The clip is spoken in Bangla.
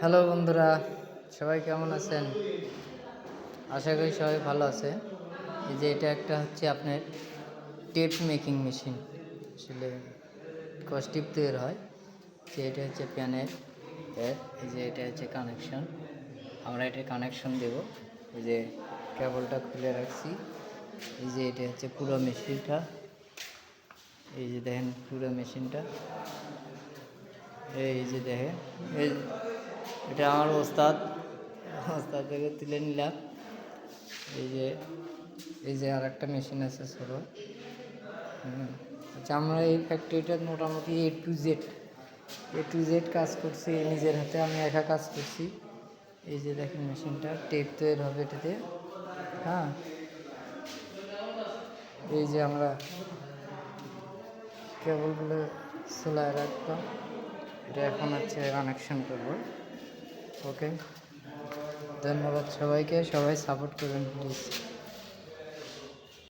হ্যালো বন্ধুরা, সবাই কেমন আছেন? আশা করি সবাই ভালো আছে। এই যে এটা একটা হচ্ছে আপনার টেপ মেকিং মেশিন। আসলে টিপ তৈরি হয়। যে এটা হচ্ছে প্যানের এই যে এটা হচ্ছে কানেকশন। আমরা এটা কানেকশন দেব। এই যে কেবলটা খুলে রাখছি। এই যে এটা হচ্ছে পুরো মেশিনটা। এই যে দেখেন পুরো মেশিনটা। এই যে দেখেন, এই এটা আমার ওস্তাদ থেকে তুলে নিলাম। এই যে আর একটা মেশিন আছে ছোটো। আচ্ছা, আমরা এই ফ্যাক্টরিটার মোটামুটি এ টু জেড কাজ করছি নিজের হাতে। আমি একা কাজ করছি। এই যে দেখেন মেশিনটা টেপ তৈরি হবে এটাতে। হ্যাঁ, এই যে আমরা কেবলগুলো সেলাই রাখলাম। এটা এখন হচ্ছে কানেকশন করবো। ওকে, ধন্যবাদ সবাইকে। সবাই সাপোর্ট করবেন প্লিজ।